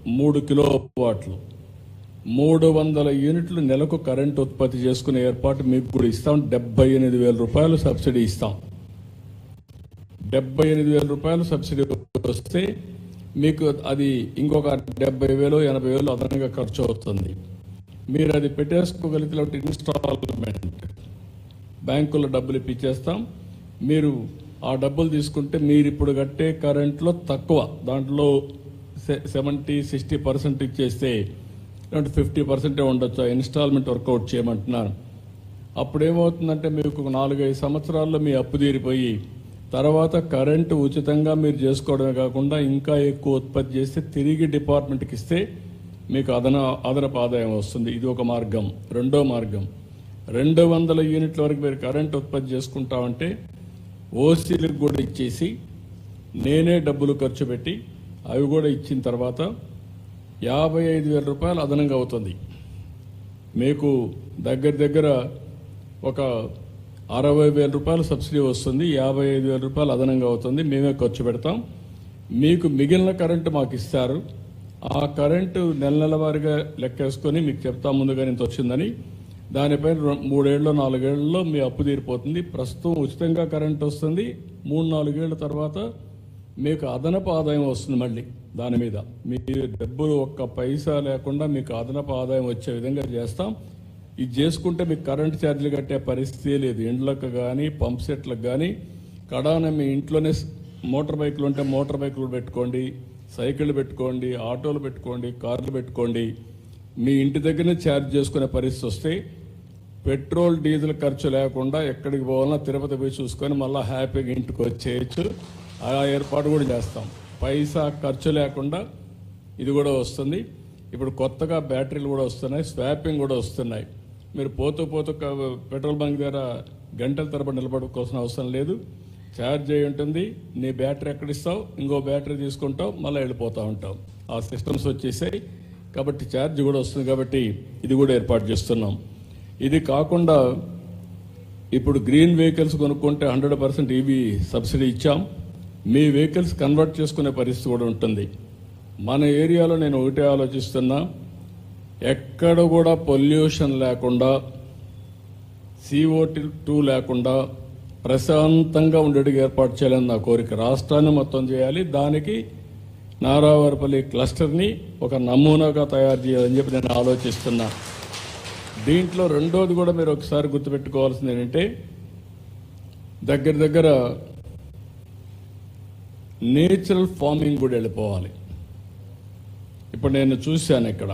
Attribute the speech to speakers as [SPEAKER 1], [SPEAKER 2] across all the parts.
[SPEAKER 1] 3 కిలోవాట్లు 300 యూనిట్లు నెలకు కరెంట్ ఉత్పత్తి చేసుకునే ఏర్పాటు మీకు కూడా ఇస్తాం. 78,000 రూపాయలు సబ్సిడీ ఇస్తాం. 78,000 రూపాయలు సబ్సిడీ వస్తే మీకు అది ఇంకొక 70,000 80,000 అదనంగా ఖర్చు అవుతుంది. మీరు అది పెట్టేసుకోగలిగితే ఇన్స్టాల్మెంట్ బ్యాంకులో డబ్బులు ఇప్పించేస్తాం. మీరు ఆ డబ్బులు తీసుకుంటే మీరు ఇప్పుడు కట్టే కరెంట్లో తక్కువ, దాంట్లో 70-60% ఇచ్చేస్తే 50% ఉండొచ్చు. ఇన్స్టాల్మెంట్ వర్కౌట్ చేయమంటున్నాను. అప్పుడు ఏమవుతుందంటే మీకు 4-5 సంవత్సరాల్లో మీ అప్పు తీరిపోయి తర్వాత కరెంటు ఉచితంగా మీరు చేసుకోవడమే కాకుండా ఇంకా ఎక్కువ ఉత్పత్తి చేస్తే తిరిగి డిపార్ట్మెంట్కి ఇస్తే మీకు అదనపు ఆదాయం వస్తుంది. ఇది ఒక మార్గం. రెండో మార్గం, 200 యూనిట్ల వరకు మీరు కరెంట్ ఉత్పత్తి చేసుకుంటామంటే ఓసీలకు కూడా ఇచ్చేసి నేనే డబ్బులు ఖర్చు పెట్టి అవి కూడా ఇచ్చిన తర్వాత 55,000 రూపాయలు అదనంగా అవుతుంది. మీకు దగ్గర ఒక 60,000 రూపాయలు సబ్సిడీ వస్తుంది. 55,000 రూపాయలు అదనంగా అవుతుంది. మేమే ఖర్చు పెడతాం. మీకు మిగిలిన కరెంటు మాకు ఇస్తారు. ఆ కరెంటు నెల వారీగా లెక్కేసుకొని మీకు చెప్తాం ముందుగా ఇంత వచ్చిందని. దానిపైన 3 ఏళ్ళు 4 ఏళ్లలో మీ అప్పు తీరిపోతుంది. ప్రస్తుతం ఉచితంగా కరెంటు వస్తుంది. 3-4 ఏళ్ల తర్వాత మీకు అదనపు ఆదాయం వస్తుంది. మళ్ళీ దాని మీద మీ డబ్బులు ఒక్క పైసా లేకుండా మీకు అదనపు ఆదాయం వచ్చే విధంగా చేస్తాం. ఇది చేసుకుంటే మీకు కరెంటు ఛార్జీలు కట్టే పరిస్థితి లేదు. ఇండ్లకు కానీ పంప్ సెట్లకు కానీ కడాన మీ ఇంట్లోనే మోటార్ బైకులు ఉంటే మోటార్ బైకులు పెట్టుకోండి, సైకిళ్ళు పెట్టుకోండి, ఆటోలు పెట్టుకోండి, కార్లు పెట్టుకోండి. మీ ఇంటి దగ్గరనే ఛార్జ్ చేసుకునే పరిస్థితి వస్తే పెట్రోల్ డీజిల్ ఖర్చు లేకుండా ఎక్కడికి పోవాలన్నా తిరుపతి పోయి చూసుకొని మళ్ళీ హ్యాపీగా ఇంటికి వచ్చేయచ్చు. ఆ ఏర్పాటు కూడా చేస్తాం. పైసా ఖర్చు లేకుండా ఇది కూడా వస్తుంది. ఇప్పుడు కొత్తగా బ్యాటరీలు కూడా వస్తున్నాయి, స్వాపింగ్ కూడా వస్తున్నాయి. మీరు పోతూ పెట్రోల్ బంక్ దగ్గర గంటల తరబడి నిలబడుకోవాల్సిన అవసరం లేదు. ఛార్జ్ అయి ఉంటుంది. నీ బ్యాటరీ ఎక్కడిస్తావు, ఇంకో బ్యాటరీ తీసుకుంటావు, మళ్ళీ వెళ్ళిపోతూ ఉంటావు. ఆ సిస్టమ్స్ వచ్చేసాయి కాబట్టి ఛార్జ్ కూడా వస్తుంది. కాబట్టి ఇది కూడా ఏర్పాటు చేస్తున్నాం. ఇది కాకుండా ఇప్పుడు గ్రీన్ వెహికల్స్ కొనుక్కుంటే 100% ఈవీ సబ్సిడీ ఇచ్చాం. మీ వెహికల్స్ కన్వర్ట్ చేసుకునే పరిస్థితి కూడా ఉంటుంది. మన ఏరియాలో నేను ఒకటే ఆలోచిస్తున్నా, ఎక్కడ కూడా పొల్యూషన్ లేకుండా, CO2 లేకుండా ప్రశాంతంగా ఉండేట్టుగా ఏర్పాటు చేయాలని నా కోరిక. రాష్ట్రాన్ని మొత్తం చేయాలి. దానికి నారావారిపల్లి క్లస్టర్ని ఒక నమూనాగా తయారు చేయాలని చెప్పి నేను ఆలోచిస్తున్నా. దీంట్లో రెండోది కూడా మీరు ఒకసారి గుర్తుపెట్టుకోవాల్సింది ఏంటంటే దగ్గర నేచురల్ ఫార్మింగ్ కూడా వెళ్ళిపోవాలి. ఇప్పుడు నేను చూశాను ఇక్కడ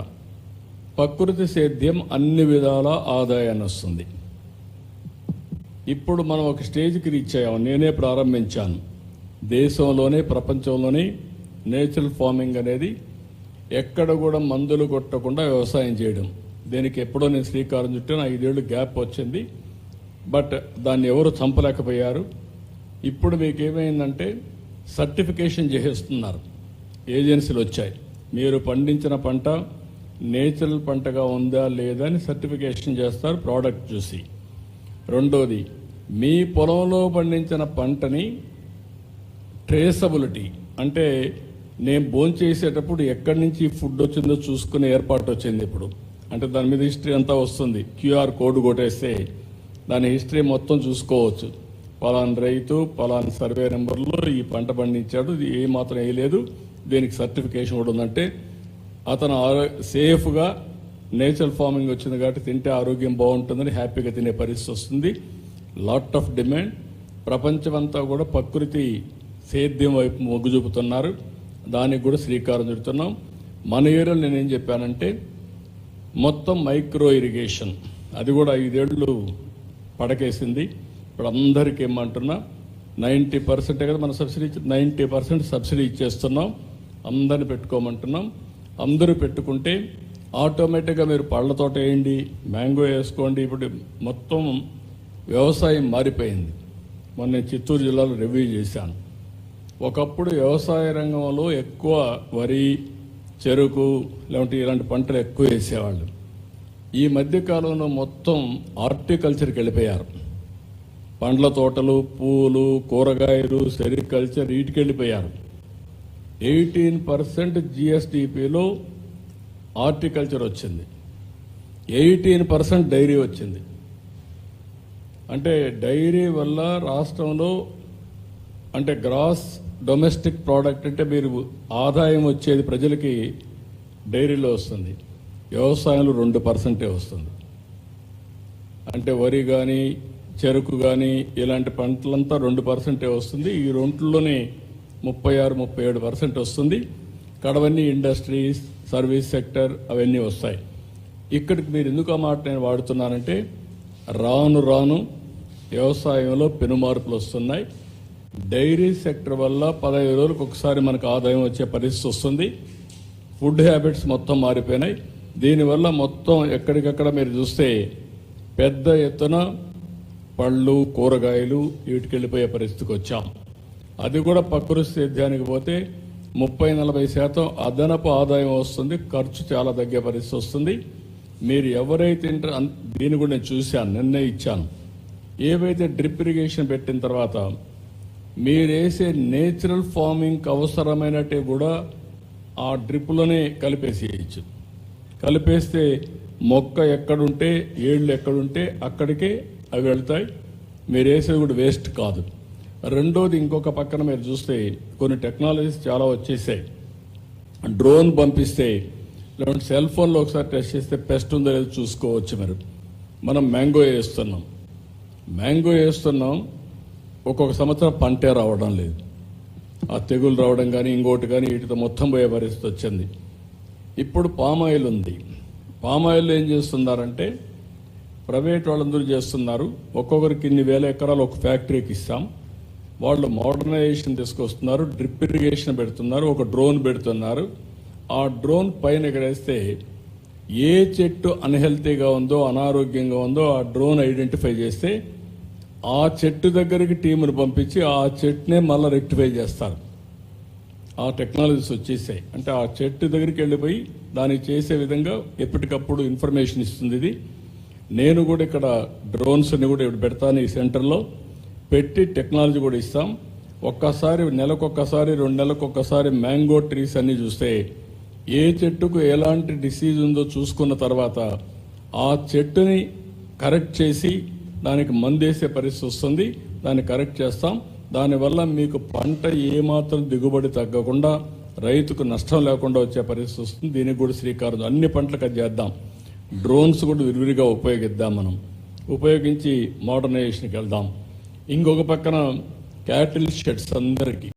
[SPEAKER 1] ప్రకృతి సేద్యం అన్ని విధాల ఆదాయాన్ని వస్తుంది. ఇప్పుడు మనం ఒక స్టేజ్కి రీచ్ అయ్యాము. నేనే ప్రారంభించాను. దేశంలోనే ప్రపంచంలోనే నేచురల్ ఫార్మింగ్ అనేది ఎక్కడ కూడా మందులు కొట్టకుండా వ్యవసాయం చేయడం. దీనికి ఎప్పుడో నేను శ్రీకారం చుట్టాను. 5 ఏళ్ళు గ్యాప్ వచ్చింది. బట్ దాన్ని ఎవరు చంపలేకపోయారు. ఇప్పుడు మీకు ఏమైందంటే సర్టిఫికేషన్ చేసేస్తున్నారు. ఏజెన్సీలు వచ్చాయి. మీరు పండించిన పంట నేచురల్ పంటగా ఉందా లేదా అని సర్టిఫికేషన్ చేస్తారు ప్రోడక్ట్ చూసి. రెండోది, మీ పొలంలో పండించిన పంటని ట్రేసబిలిటీ అంటే నేను భోంచేసేటప్పుడు ఎక్కడి నుంచి ఫుడ్ వచ్చిందో చూసుకునే ఏర్పాటు వచ్చింది. ఇప్పుడు అంటే దాని మీద హిస్టరీ అంతా వస్తుంది. QR కోడ్ కొట్టేస్తే దాని హిస్టరీ మొత్తం చూసుకోవచ్చు. పలానా రైతు పలానా సర్వే నెంబర్లో ఈ పంట పండించాడు, ఇది ఏ మాత్రం వేయలేదు, దీనికి సర్టిఫికేషన్ కూడా ఉందంటే అతను సేఫ్గా నేచురల్ ఫార్మింగ్ వచ్చింది కాబట్టి తింటే ఆరోగ్యం బాగుంటుందని హ్యాపీగా తినే పరిస్థితి వస్తుంది. Lot of demand. ప్రపంచమంతా కూడా ప్రకృతి సేద్యం వైపు మొగ్గు చూపుతున్నారు. దానికి కూడా శ్రీకారం చుడుతున్నాం. మన ఏరియాలో నేనేం చెప్పానంటే మొత్తం మైక్రో ఇరిగేషన్ అది కూడా 5 ఏళ్ళు పడకేసింది. ఇప్పుడు అందరికీ ఏమంటున్నా 90% కదా మన సబ్సిడీ 90% సబ్సిడీ ఇచ్చేస్తున్నాం. అందరిని పెట్టుకోమంటున్నాం. అందరూ పెట్టుకుంటే ఆటోమేటిక్గా మీరు పళ్ళ తోట వేయండి, మ్యాంగో వేసుకోండి. ఇప్పుడు మొత్తం వ్యవసాయం మారిపోయింది. మొన్న నేను చిత్తూరు జిల్లాలో రివ్యూ చేశాను. ఒకప్పుడు వ్యవసాయ రంగంలో ఎక్కువ వరి, చెరుకు లేదంటే ఇలాంటి పంటలు ఎక్కువ వేసేవాళ్ళు. ఈ మధ్యకాలంలో మొత్తం హార్టికల్చర్కి వెళ్ళిపోయారు. పండ్ల తోటలు, పూలు, కూరగాయలు, సెరికల్చర్ వీటికి వెళ్ళిపోయారు. 18% జిఎస్డిపిలో హార్టికల్చర్ వచ్చింది, 18% డైరీ వచ్చింది. అంటే డైరీ వల్ల రాష్ట్రంలో అంటే గ్రాస్ డొమెస్టిక్ ప్రోడక్ట్ అంటే మీరు ఆదాయం వచ్చేది ప్రజలకి డైరీలో వస్తుంది, వ్యవసాయంలో 2% వస్తుంది. అంటే వరి కానీ చెరుకు కానీ ఇలాంటి పంటలంతా 2% వస్తుంది. ఈ రెండులోనే 36-37% వస్తుంది. కడవన్నీ ఇండస్ట్రీస్, సర్వీస్ సెక్టర్ అవన్నీ వస్తాయి. ఇక్కడికి మీరు ఎందుకు ఆ మాట నేను వాడుతున్నానంటే రాను రాను వ్యవసాయంలో పెనుమార్పులు వస్తున్నాయి. డైరీ సెక్టర్ వల్ల 15 రోజులకు ఒకసారి మనకు ఆదాయం వచ్చే పరిస్థితి వస్తుంది. ఫుడ్ హ్యాబిట్స్ మొత్తం మారిపోయినాయి. దీనివల్ల మొత్తం ఎక్కడికక్కడ మీరు చూస్తే పెద్ద ఎత్తున పళ్ళు కూరగాయలు వీటికి వెళ్ళిపోయే పరిస్థితికి వచ్చాం. అది కూడా ప్రకృతి సేద్యానికి పోతే 30-40% అదనపు ఆదాయం వస్తుంది, ఖర్చు చాలా తగ్గే పరిస్థితి వస్తుంది. మీరు ఎవరైతే దీన్ని కూడా నేను చూశాను, నిన్నే ఇచ్చాను. ఏవైతే డ్రిప్ ఇరిగేషన్ పెట్టిన తర్వాత మీరు వేసే నేచురల్ ఫార్మింగ్కి అవసరమైనట్టే కూడా ఆ డ్రిప్లోనే కలిపేసేయచ్చు. కలిపేస్తే మొక్క ఎక్కడుంటే ఏళ్ళు ఎక్కడుంటే అక్కడికే అవి వెళ్తాయి. మీరు వేసేది కూడా వేస్ట్ కాదు. రెండోది ఇంకొక పక్కన మీరు చూస్తే కొన్ని టెక్నాలజీస్ చాలా వచ్చేసాయి. డ్రోన్ పంపిస్తే లేదంటే సెల్ ఫోన్లో ఒకసారి టెస్ట్ చేస్తే పెస్ట్ ఉందో లేదో చూసుకోవచ్చు. మనం మ్యాంగో వేస్తున్నాం, ఒక్కొక్క సంవత్సరం పంటే రావడం లేదు, ఆ తెగులు రావడం కానీ ఇంకోటి కానీ వీటితో మొత్తం పోయే పరిస్థితి వచ్చింది. ఇప్పుడు పామాయిల్ ఉంది. పామాయిల్ ఏం చేస్తున్నారంటే ప్రైవేట్ వాళ్ళందరూ చేస్తున్నారు. ఒక్కొక్కరికి ఇన్ని వేల ఎకరాలు ఒక ఫ్యాక్టరీకి ఇస్తాం. వాళ్ళు మోడర్నైజేషన్ తీసుకొస్తున్నారు, డ్రిప్ ఇరిగేషన్ పెడుతున్నారు, ఒక డ్రోన్ పెడుతున్నారు. ఆ డ్రోన్ పైన ఎగరేస్తే ఏ చెట్టు అన్హెల్తీగా ఉందో అనారోగ్యంగా ఉందో ఆ డ్రోన్ ఐడెంటిఫై చేస్తే ఆ చెట్టు దగ్గరికి టీమును పంపించి ఆ చెట్టునే మళ్ళీ రెక్టిఫై చేస్తారు. ఆ టెక్నాలజీస్ వచ్చేసాయి. అంటే ఆ చెట్టు దగ్గరికి వెళ్ళిపోయి దానికి చేసే విధంగా ఎప్పటికప్పుడు ఇన్ఫర్మేషన్ ఇస్తుంది. ఇది నేను కూడా ఇక్కడ డ్రోన్స్ని కూడా ఇప్పుడు పెడతాను. ఈ సెంటర్లో పెట్టి టెక్నాలజీ కూడా ఇస్తాం. ఒక్కసారి నెలకొక్కసారి 2 నెలలకొక్కసారి మ్యాంగో ట్రీస్ అన్ని చూస్తే ఏ చెట్టుకు ఎలాంటి డిసీజ్ ఉందో చూసుకున్న తర్వాత ఆ చెట్టుని కరెక్ట్ చేసి దానికి మందేసే పరిస్థితి వస్తుంది. దాన్ని కరెక్ట్ చేస్తాం. దానివల్ల మీకు పంట ఏమాత్రం దిగుబడి తగ్గకుండా రైతుకు నష్టం లేకుండా వచ్చే పరిస్థితి వస్తుంది. దీనికి కూడా శ్రీకారం అన్ని పంటలకు అది చేద్దాం. డ్రోన్స్ కూడా విరివిరిగా ఉపయోగిద్దాం. మనం ఉపయోగించి మోడర్నైజేషన్కి వెళ్దాం. ఇంకొక పక్కన క్యాటిల్ షెడ్స్ అందరికీ